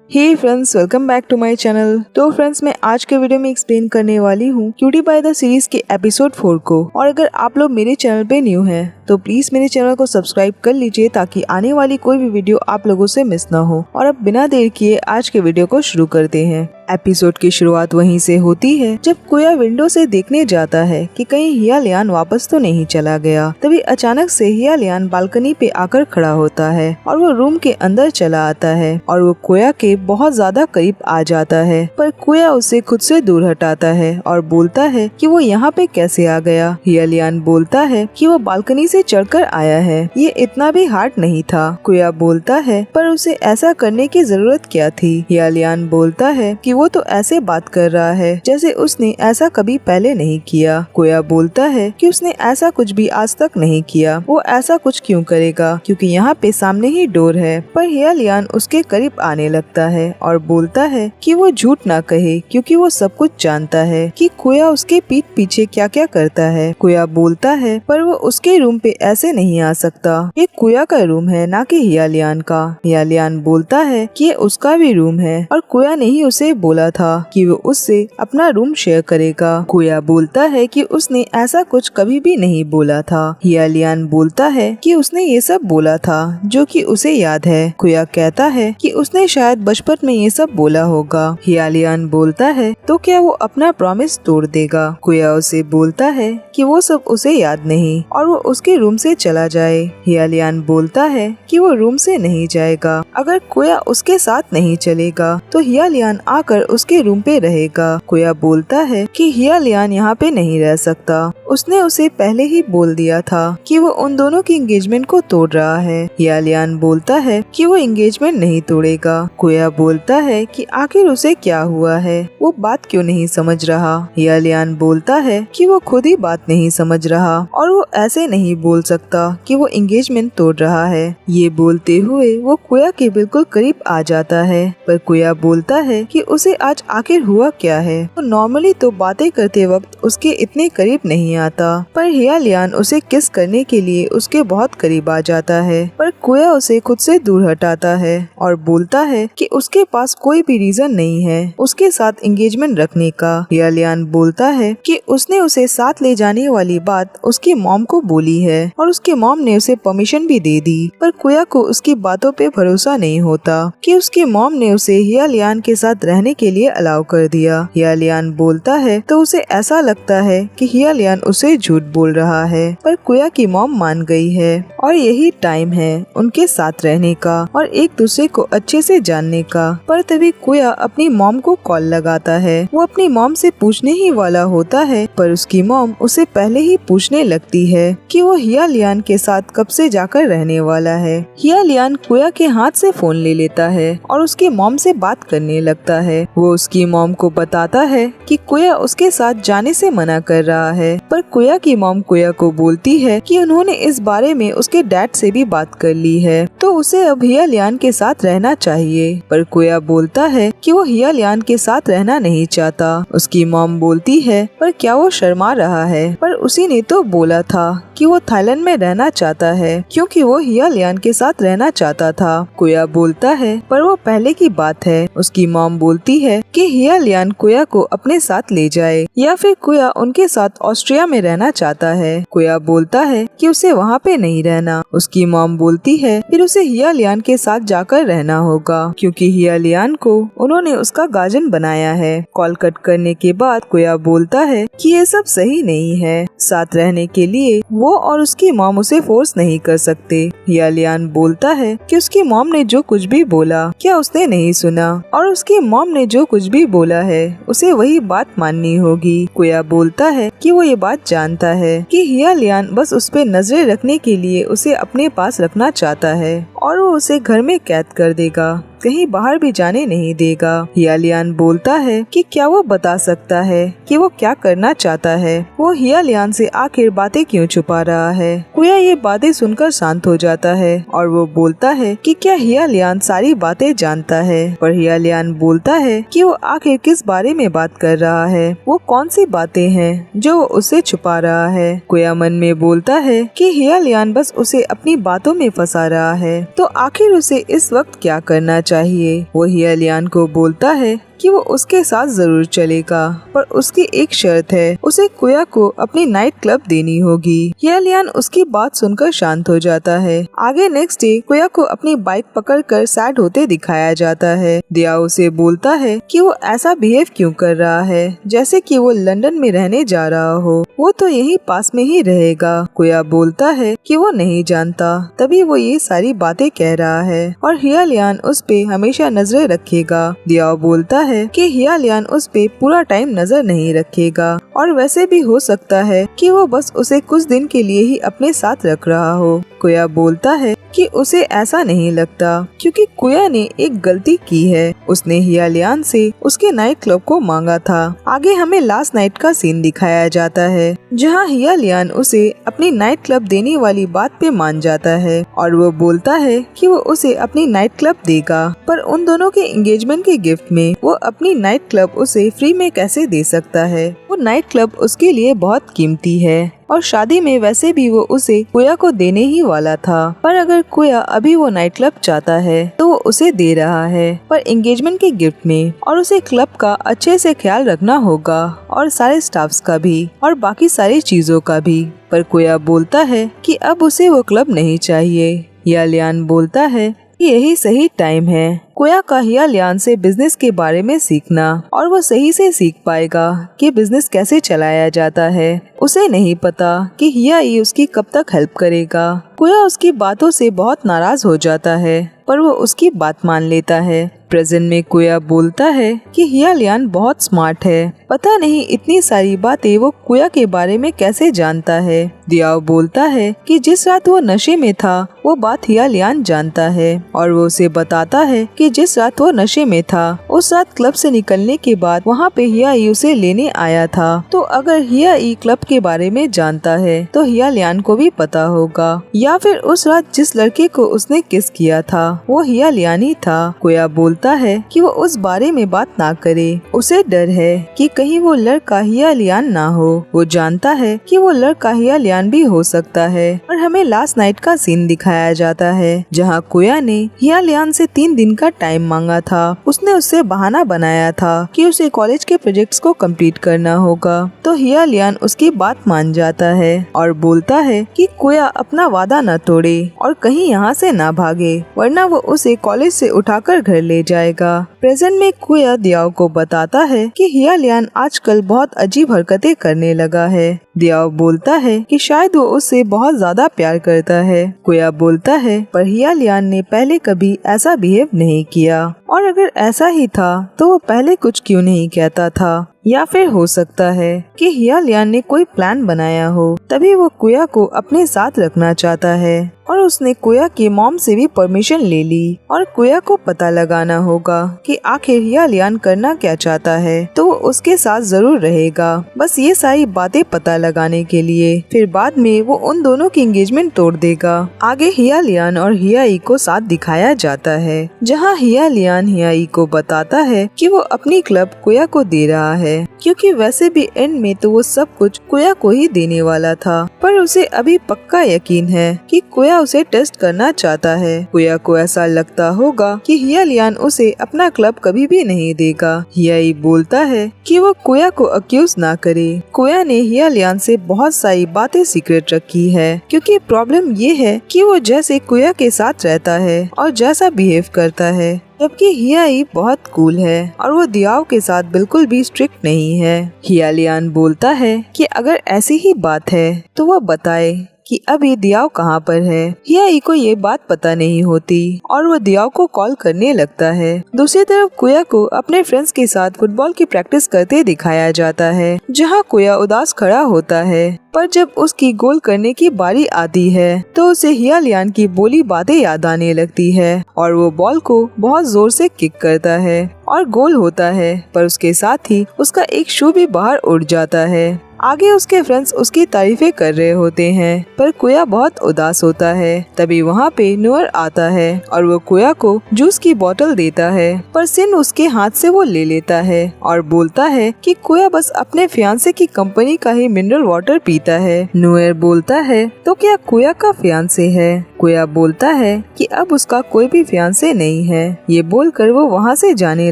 Hey friends, welcome back to my channel. तो friends, मैं आज के वीडियो में एक्सप्लेन करने वाली हूँ क्यूटी पाई द सीरीज के एपिसोड 4 को। और अगर आप लोग मेरे चैनल पे न्यू हैं तो प्लीज मेरे चैनल को सब्सक्राइब कर लीजिए ताकि आने वाली कोई भी वीडियो आप लोगों से मिस ना हो। और अब बिना देर किए आज के वीडियो को शुरू करते हैं। एपिसोड की शुरुआत वहीं से होती है जब कुया विंडो से देखने जाता है कि कहीं हिया लियान वापस तो नहीं चला गया। तभी अचानक से हिया लियान बालकनी पे आकर खड़ा होता है और वो रूम के अंदर चला आता है और वो कुया के बहुत ज्यादा करीब आ जाता है, पर कुया उसे खुद से दूर हटाता है और बोलता है कि वो यहाँ पे कैसे आ गया। हिया लियान बोलता है कि वो बालकनी से चढ़कर आया है, ये इतना भी हार्ड नहीं था। कुया बोलता है पर उसे ऐसा करने की जरूरत क्या थी। हिया लियान बोलता है कि वो तो ऐसे बात कर रहा है जैसे उसने ऐसा कभी पहले नहीं किया। कुया बोलता है कि उसने ऐसा कुछ भी आज तक नहीं किया, वो ऐसा कुछ क्यों करेगा क्योंकि यहाँ पे सामने ही डोर है। पर हिया लियान उसके करीब आने लगता है और बोलता है कि वो झूठ ना कहे क्योंकि वो सब कुछ जानता है कि कुया उसके पीठ पीछे क्या क्या करता है। कुया बोलता है पर वो उसके रूम पे ऐसे नहीं आ सकता, ये कुया का रूम है ना कि हिया लियान का। हिया लियान बोलता है कि ये उसका भी रूम है और कुया ने ही उसे बोला था कि वो उससे अपना रूम शेयर करेगा। कुया बोलता है कि उसने ऐसा कुछ कभी भी नहीं बोला था। हिया लियान बोलता है कि उसने ये सब बोला था जो कि उसे याद है। कुया कहता है कि उसने शायद बचपन में ये सब बोला होगा। हिया लियान बोलता है तो क्या वो अपना प्रॉमिस तोड़ देगा। कुया उसे बोलता है कि वो सब उसे याद नहीं और वो उसके रूम से चला जाए। हिया लियान बोलता है कि वो रूम से नहीं जाएगा, अगर कुया उसके साथ नहीं चलेगा तो हिया लियान आकर उसके रूम पे रहेगा। कुया बोलता है कि हिया लियान यहाँ पे नहीं रह सकता, उसने उसे पहले ही बोल दिया था कि वो उन दोनों की एंगेजमेंट को तोड़ रहा है। हिया लियान बोलता है कि वो एंगेजमेंट नहीं तोड़ेगा। कुया बोलता है कि आखिर उसे क्या हुआ है, वो बात क्यों नहीं समझ रहा। हिया लियान बोलता है कि वो खुद ही बात नहीं समझ रहा और वो ऐसे नहीं बोल सकता कि वो एंगेजमेंट तोड़ रहा है। ये बोलते हुए वो कुया के बिल्कुल करीब आ जाता है, पर कुया बोलता है कि उसे आज आखिर हुआ क्या है। वो नॉर्मली तो बातें करते वक्त उसके इतने करीब नहीं आता, पर हिया लियान उसे किस करने के लिए उसके बहुत करीब आ जाता है। पर कुया उसे खुद से दूर हटाता है और बोलता है कि उसके पास कोई भी रीजन नहीं है उसके साथ एंगेजमेंट रखने का। हिया लियान बोलता है कि उसने उसे साथ ले जाने वाली बात उसकी मॉम को बोली है और उसके मॉम ने उसे परमिशन भी दे दी, पर कुया को उसकी बातों पे भरोसा नहीं होता कि उसकी मॉम ने उसे हिया लियान के साथ रहने के लिए अलाउ कर दिया। हिया लियान बोलता है तो उसे ऐसा लगता है कि हिया लियान उसे झूठ बोल रहा है, पर कुया की मॉम मान गई है और यही टाइम है उनके साथ रहने का और एक दूसरे को अच्छे से जानने का। पर तभी कुया अपनी मॉम को कॉल लगाता है। वो अपनी मॉम से पूछने ही वाला होता है, पर उसकी मॉम उसे पहले ही पूछने लगती है कि वो हिया लियान के साथ कब से जाकर रहने वाला है। हिया लियान कुया के हाथ से फोन ले लेता है और उसकी मॉम से बात करने लगता है। वो उसकी मॉम को बताता है कि कुया उसके साथ जाने से मना कर रहा है, पर कुया की मॉम कुया को बोलती है कि उन्होंने इस बारे में उसके डैड से भी बात कर ली है, तो उसे अब हिया लियान के साथ रहना चाहिए। पर कुया बोलता है कि वो हिया लियान के साथ रहना नहीं चाहता। उसकी मॉम बोलती है पर क्या वो शर्मा रहा है, पर उसी ने तो बोला था कि वो थाईलैंड में रहना चाहता है क्योंकि वो हिया लियान के साथ रहना चाहता था। कुया बोलता है पर वो पहले की बात है। उसकी मॉम बोलती है कि हिया लियान कुया को अपने साथ ले जाए या फिर कुया उनके साथ ऑस्ट्रिया में रहना चाहता है। कुया बोलता है कि उसे वहाँ पे नहीं रहना। उसकी मॉम बोलती है फिर उसे हिया लियान के साथ जाकर रहना होगा क्योंकि हिया लियान को उन्होंने उसका गार्जियन बनाया है। कॉल कट करने के बाद कुया बोलता है कि ये सब सही नहीं है, साथ रहने के लिए वो और उसकी मॉम उसे फोर्स नहीं कर सकते। हिया लियान बोलता है कि उसकी मॉम ने जो कुछ भी बोला क्या उसने नहीं सुना और उसकी मॉम ने जो कुछ भी बोला है उसे वही बात माननी होगी। कुया बोलता है कि वो ये बात जानता है कि हिया लियान बस उस पे नजरें रखने के लिए उसे अपने पास रखना चाहता है और वो उसे घर में कैद कर देगा, कहीं बाहर भी जाने नहीं देगा। हिया लियान बोलता है कि क्या वो बता सकता है कि वो क्या करना चाहता है, वो हिया लियान से आखिर बातें क्यों छुपा रहा है। कुया ये बातें सुनकर शांत हो जाता है और वो बोलता है कि क्या हिया लियान सारी बातें जानता है, पर हिया लियान बोलता है कि वो आखिर किस बारे में बात कर रहा है, वो कौन सी बातें हैं जो वो उसे छुपा रहा है। कुया मन में बोलता है कि हिया लियान बस उसे अपनी बातों में फंसा रहा है तो आखिर उसे इस वक्त क्या करना चाहिए। वो हियालियान को बोलता है कि वो उसके साथ जरूर चलेगा, पर उसकी एक शर्त है, उसे कुया को अपनी नाइट क्लब देनी होगी। हियालियान उसकी बात सुनकर शांत हो जाता है। आगे नेक्स्ट डे कुया को अपनी बाइक पकड़कर सैड होते दिखाया जाता है। दिया उसे बोलता है कि वो ऐसा बिहेव क्यों कर रहा है, जैसे कि वो लंदन में रहने जा रहा हो, वो तो यहीं पास में ही रहेगा। कुया बोलता है कि वो नहीं जानता, तभी वो ये सारी बातें कह रहा है और हियालियान उस पे हमेशा नजरें रखेगा। दिया बोलता है कि हियालियान उस पे पूरा टाइम नजर नहीं रखेगा और वैसे भी हो सकता है कि वो बस उसे कुछ दिन के लिए ही अपने साथ रख रहा हो। कुया बोलता है कि उसे ऐसा नहीं लगता, क्योंकि कुया ने एक गलती की है। उसने हियालियान से उसके नाइट क्लब को मांगा था। आगे हमें लास्ट नाइट का सीन दिखाया जाता है, जहां हियालियान उसे अपनी नाइट क्लब देने वाली बात पे मान जाता है और वो बोलता है कि वो उसे अपनी नाइट क्लब देगा, पर उन दोनों के एंगेजमेंट के गिफ्ट में वो अपनी नाइट क्लब उसे फ्री में कैसे दे सकता है। वो नाइट क्लब उसके लिए बहुत कीमती है और शादी में वैसे भी वो उसे कुया को देने ही वाला था, पर अगर कुया अभी वो नाइट क्लब चाहता है तो वो उसे दे रहा है, पर एंगेजमेंट के गिफ्ट में, और उसे क्लब का अच्छे से ख्याल रखना होगा और सारे स्टाफ्स का भी और बाकी सारी चीजों का भी। पर कुया बोलता है कि अब उसे वो क्लब नहीं चाहिए। हियालियान बोलता है कि यही सही टाइम है कुया का हियालियान से बिजनेस के बारे में सीखना, और वो सही से सीख पाएगा कि बिजनेस कैसे चलाया जाता है। उसे नहीं पता कि हियाई उसकी कब तक हेल्प करेगा। कुया उसकी बातों से बहुत नाराज हो जाता है, पर वो उसकी बात मान लेता है। प्रेजेंट में कुया बोलता है कि हियालियान बहुत स्मार्ट है, पता नहीं इतनी सारी बातें वो कुया के बारे में कैसे जानता है। दियाओ बोलता है कि जिस रात वो नशे में था वो बात हियालियान जानता है, और वो उसे बताता है कि जिस रात वो नशे में था उस रात क्लब से निकलने के बाद वहाँ पे हियाई उसे लेने आया था। तो अगर हियाई क्लब के बारे में जानता है तो हियालियान को भी पता होगा, या फिर उस रात जिस लड़के को उसने किस किया था वो हियालियान ही था। कुया बोलता है कि वो उस बारे में बात ना करे, उसे डर है कि कहीं वो लड़का हियालियान ना हो। वो जानता है कि वो लड़का हियालियान भी हो सकता है। और हमें लास्ट नाइट का सीन दिखाया जाता है, जहाँ कुया ने हियालियान से 3 दिन का टाइम मांगा था। उसने उससे बहाना बनाया था कि उसे कॉलेज के प्रोजेक्ट्स को कंप्लीट करना होगा, तो हियालियान उसकी बात मान जाता है और बोलता है कि कुया अपना वादा न तोड़े और कहीं यहाँ से ना भागे, वरना वो उसे कॉलेज से उठाकर घर ले जाएगा। प्रेजेंट में कुया दियाओ को बताता है कि हियालियान आजकल बहुत अजीब हरकतें करने लगा है। दियाओ बोलता है कि शायद वो उससे बहुत ज्यादा प्यार करता है। कुया बोलता है पर हियालियान ने पहले कभी ऐसा बिहेव नहीं किया, और अगर ऐसा ही था तो वो पहले कुछ क्यों नहीं कहता था। या फिर हो सकता है कि हियालियान ने कोई प्लान बनाया हो, तभी वो कुया को अपने साथ रखना चाहता है, और उसने कुया की मॉम से भी परमिशन ले ली। और कुया को पता लगाना होगा कि आखिर हियालियान करना क्या चाहता है, तो वो उसके साथ जरूर रहेगा, बस ये सारी बातें पता लगाने के लिए। फिर बाद में वो उन दोनों की एंगेजमेंट तोड़ देगा। आगे हियालियान और हियाई को साथ दिखाया जाता है, जहाँ हियालियान हियाई को बताता है कि वो अपनी क्लब कुया को दे रहा है, क्योंकि वैसे भी एंड में तो वो सब कुछ कुया को ही देने वाला था, पर उसे अभी पक्का यकीन है कि कुया उसे टेस्ट करना चाहता है। कुया को ऐसा लगता होगा कि हियालियान उसे अपना क्लब कभी भी नहीं देगा। हियाई बोलता है कि वो कुया को अक्यूज ना करे। कुया ने हियालियान से बहुत सारी बातें सीक्रेट रखी है, क्योंकि प्रॉब्लम ये है कि वो जैसे कुया के साथ रहता है और जैसा बिहेव करता है, जबकि हियाई बहुत कूल है और वो दियाओ के साथ बिल्कुल भी स्ट्रिक्ट नहीं है। हियालियान बोलता है कि अगर ऐसी ही बात है तो वो बताए कि अभी दियाओ कहाँ पर है। हियाई को ये बात पता नहीं होती और वो दियाओ को कॉल करने लगता है। दूसरी तरफ कुया को अपने फ्रेंड्स के साथ फुटबॉल की प्रैक्टिस करते दिखाया जाता है, जहाँ कुया उदास खड़ा होता है, पर जब उसकी गोल करने की बारी आती है तो उसे हियालियान की बोली बातें याद आने लगती है और वो बॉल को बहुत जोर से किक करता है और गोल होता है, पर उसके साथ ही उसका एक शू भी बाहर उड़ जाता है। आगे उसके फ्रेंड्स उसकी तारीफें कर रहे होते हैं, पर कुया बहुत उदास होता है। तभी वहाँ पे नूर आता है और वो कुया को जूस की बोतल देता है, पर सिन उसके हाथ से वो ले लेता है और बोलता है कि कुया बस अपने फियांसे की कंपनी का ही मिनरल वाटर पीता है। नूर बोलता है तो क्या कुया का फियांसे है? कुया बोलता है कि अब उसका कोई भी फियांसे नहीं है। ये बोलकर वो वहाँ से जाने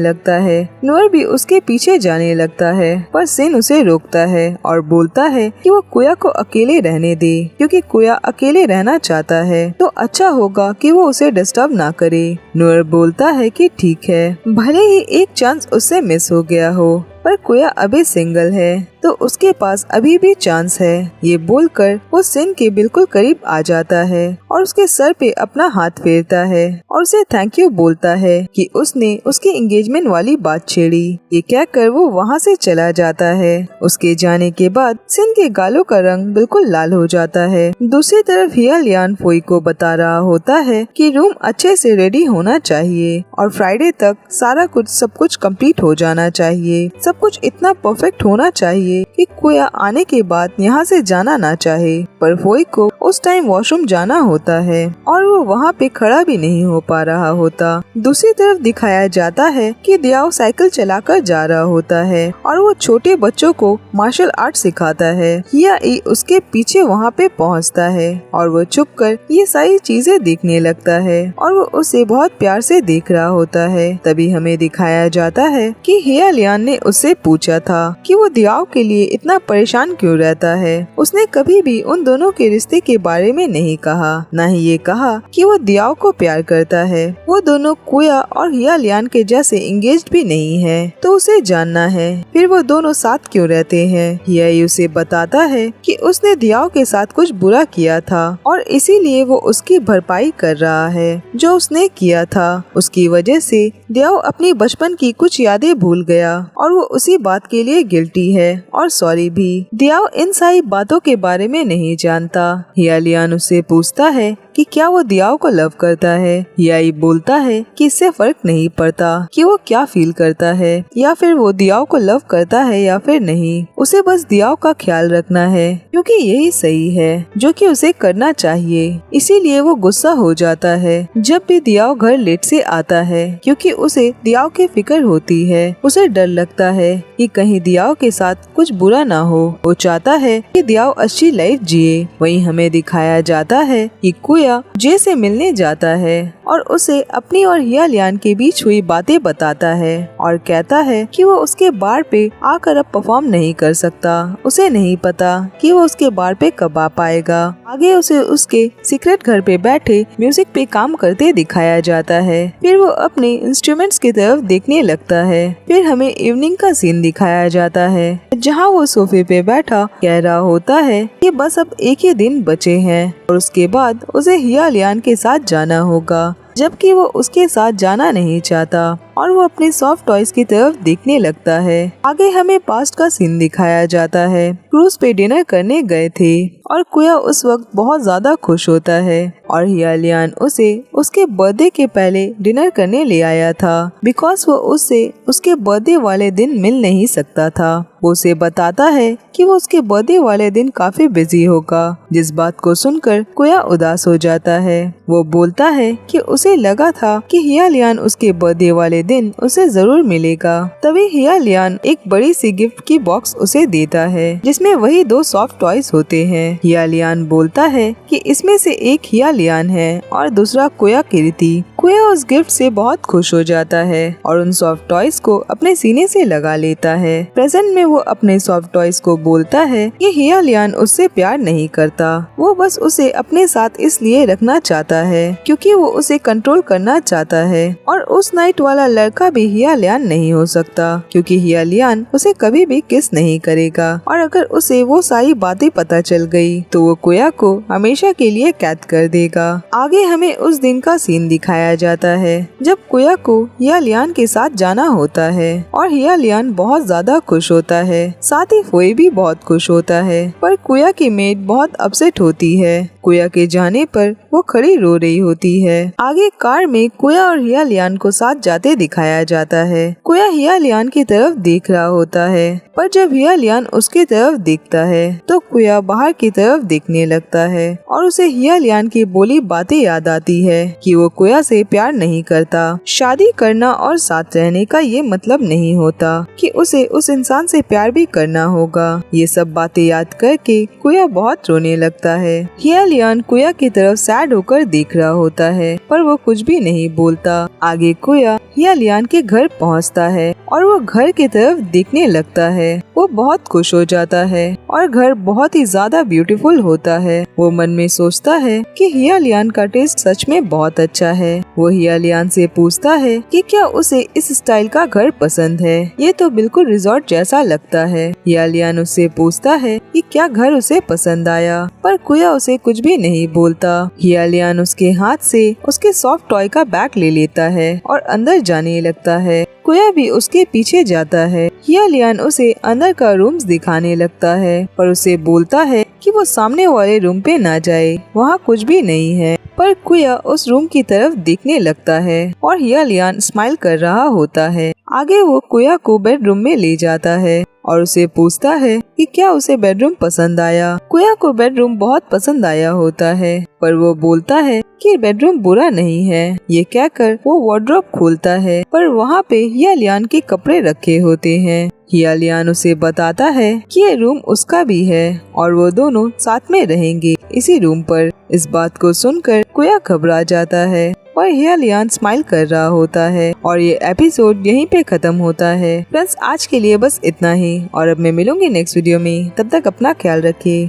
लगता है। नूर भी उसके पीछे जाने लगता है, पर सिन उसे रोकता है और बोलता है कि वो कुया को अकेले रहने दे, क्योंकि कुया अकेले रहना चाहता है तो अच्छा होगा कि वो उसे डिस्टर्ब ना करे। नूर बोलता है कि ठीक है, भले ही एक चांस उससे मिस हो गया हो, पर कुया अभी सिंगल है तो उसके पास अभी भी चांस है। ये बोलकर वो सिन के बिल्कुल करीब आ जाता है और उसके सर पे अपना हाथ फेरता है और उसे थैंक यू बोलता है कि उसने उसकी एंगेजमेंट वाली बात छेड़ी। ये कहकर वो वहाँ से चला जाता है। उसके जाने के बाद सिन के गालों का रंग बिल्कुल लाल हो जाता है। दूसरी तरफ हिया लियान फोई को बता रहा होता है कि रूम अच्छे से रेडी होना चाहिए और फ्राइडे तक सारा कुछ सब कुछ कंप्लीट हो जाना चाहिए। सब कुछ इतना परफेक्ट होना चाहिए कि कुया आने के बाद यहाँ से जाना ना चाहे, पर फोई को उस टाइम वॉशरूम जाना होता है और वो वहाँ पे खड़ा भी नहीं हो पा रहा होता। दूसरी तरफ दिखाया जाता है कि दियाओ साइकिल चलाकर जा रहा होता है और वो छोटे बच्चों को मार्शल आर्ट सिखाता है। हिया उसके पीछे वहाँ पे पहुँचता है और वो छुप कर ये सारी चीजें देखने लगता है और वो उसे बहुत प्यार से देख रहा होता है। तभी हमें दिखाया जाता है कि हिया लियान ने उससे पूछा था कि वो दियाओ के लिए इतना परेशान क्यों रहता है। उसने कभी भी उन दोनों के रिश्ते के बारे में नहीं कहा, न ही ये कहा कि वो दियाओ को प्यार करता है। वो दोनों कुया और हिया लियान के जैसे एंगेज्ड भी नहीं है, तो उसे जानना है फिर वो दोनों साथ क्यों रहते हैं। हिया उसे बताता है कि उसने दियाओ के साथ कुछ बुरा किया था और इसीलिए वो उसकी भरपाई कर रहा है जो उसने किया था। उसकी वजह से दियाओ अपनी बचपन की कुछ यादें भूल गया और वो उसी बात के लिए गिल्टी है और सॉरी भी। दियाओ इन सारी बातों के बारे में नहीं जानता। हिया लियान उससे पूछता है कि क्या वो दियाओ को लव करता है। हिया बोलता है कि इससे फर्क नहीं पड़ता कि वो क्या फील करता है या फिर वो दियाओ को लव करता है या फिर नहीं, उसे बस दियाओ का ख्याल रखना है क्योंकि यही सही है जो कि उसे करना चाहिए। इसीलिए वो गुस्सा हो जाता है जब भी दियाओ घर लेट से आता है, क्योंकि उसे दियाओ की फिक्र होती है। उसे डर लगता है कि कहीं दियाओ के साथ कुछ बुरा ना हो। वो चाहता है कि दियाओ अच्छी लाइफ जिए। वहीं हमें दिखाया जाता है कि कुया जे से मिलने जाता है और उसे अपनी और हिया लियान के बीच हुई बातें बताता है और कहता है कि वो उसके बार पे आकर अब परफॉर्म नहीं कर सकता। उसे नहीं पता कि वो उसके बार पे कब आ पाएगा। आगे उसे उसके सीक्रेट घर पे बैठे म्यूजिक पे काम करते दिखाया जाता है। फिर वो अपने इंस्ट्रूमेंट्स की तरफ देखने लगता है। फिर हमें इवनिंग का सीन दिखाया जाता है जहाँ वो सोफे पे बैठा कह रहा होता है कि बस अब एक ही दिन बचे हैं और उसके बाद उसे हिया लियान के साथ जाना होगा, जबकि वो उसके साथ जाना नहीं चाहता और वो अपने सॉफ्ट टॉयज की तरफ देखने लगता है। आगे हमें पास्ट का सीन दिखाया जाता है। क्रूज पे डिनर करने गए थे और कुया उस वक्त बहुत ज्यादा खुश होता है और हिया लियान उसे उसके बर्थडे के पहले डिनर करने ले आया था बिकॉज वो उससे उसके बर्थडे वाले दिन मिल नहीं सकता था। वो उसे बताता है कि वो उसके बर्थडे वाले दिन काफी बिजी होगा, जिस बात को सुनकर कुया उदास हो जाता है। वो बोलता है कि उसे लगा था कि हिया लियान उसके बर्थडे वाले दिन उसे जरूर मिलेगा। तभी हिया लियान एक बड़ी सी गिफ्ट की बॉक्स उसे देता है जिसमें वही 2 सॉफ्ट टॉयज होते हैं। हिया लियान बोलता है कि इसमें से एक हिया लियान है और दूसरा कुया कीर्ति। कुया उस गिफ्ट से बहुत खुश हो जाता है और उन सॉफ्ट टॉयज को अपने सीने से लगा लेता है। प्रेजेंट में वो अपने सॉफ्ट टॉयज को बोलता है कि हिया लियान उससे प्यार नहीं करता, वो बस उसे अपने साथ इसलिए रखना चाहता है क्योंकि वो उसे कंट्रोल करना चाहता है और उस नाइट वाला लड़का भी हिया लियान नहीं हो सकता क्योंकि हिया लियान उसे कभी भी किस नहीं करेगा और अगर उसे वो सारी बातें पता चल गई तो वो कुया को हमेशा के लिए कैद कर देगा। आगे हमें उस दिन का सीन दिखाया जाता है जब कुया को हिया लियान के साथ जाना होता है और हिया लियान बहुत ज्यादा खुश होता है, साथ ही फोई भी बहुत खुश होता है, पर कुया की मेड बहुत अपसेट होती है। कुया के जाने पर वो खड़ी रो रही होती है। आगे कार में कुया और हिया लियान को साथ जाते दिखाया जाता है। कुया हिया लियान की तरफ देख रहा होता है, पर जब हिया लियान उसकी तरफ देखता है तो कुया बाहर की तरफ देखने लगता है और उसे हिया लियान की बोली बातें याद आती है कि वो कुया से से प्यार नहीं करता। शादी करना और साथ रहने का ये मतलब नहीं होता कि उसे उस इंसान से प्यार भी करना होगा। ये सब बातें याद करके कुया बहुत रोने लगता है। हियालियान कुया की तरफ सैड होकर देख रहा होता है, पर वो कुछ भी नहीं बोलता। आगे कुया हियालियान के घर पहुंचता है और वो घर की तरफ देखने लगता है। वो बहुत खुश हो जाता है और घर बहुत ही ज्यादा ब्यूटीफुल होता है। वो मन में सोचता है कि हियालियान का टेस्ट सच में बहुत अच्छा है। वो हियालियान से पूछता है कि क्या उसे इस स्टाइल का घर पसंद है। ये तो बिल्कुल रिजॉर्ट जैसा लगता है। हियालियान उससे पूछता है कि क्या घर उसे पसंद आया, पर कुया उसे कुछ भी नहीं बोलता। हियालियान उसके हाथ से उसके सॉफ्ट टॉय का बैग ले लेता है और अंदर जाने लगता है। कुया भी उसके पीछे जाता है। हियालियान उसे अंदर का रूम्स दिखाने लगता है, पर उसे बोलता है कि वो सामने वाले रूम पे ना जाए, वहाँ कुछ भी नहीं है। पर कुया उस रूम की तरफ देखने लगता है और हियालियान स्माइल कर रहा होता है। आगे वो कुया को बेडरूम में ले जाता है और उसे पूछता है कि क्या उसे बेडरूम पसंद आया। कुया को बेडरूम बहुत पसंद आया होता है, पर वो बोलता है कि बेडरूम बुरा नहीं है। ये कहकर वो वार्डरोब खोलता है, पर वहाँ पे हियालियान के कपड़े रखे होते हैं। हियालियान उसे बताता है कि ये रूम उसका भी है और वो दोनों साथ में रहेंगे इसी रूम पर। इस बात को सुनकर कुया घबरा जाता है और हियालियान स्माइल कर रहा होता है और ये एपिसोड यहीं पे खत्म होता है। फ्रेंड्स, आज के लिए बस इतना ही और अब मैं मिलूंगी नेक्स्ट वीडियो में। तब तक अपना ख्याल रखिए।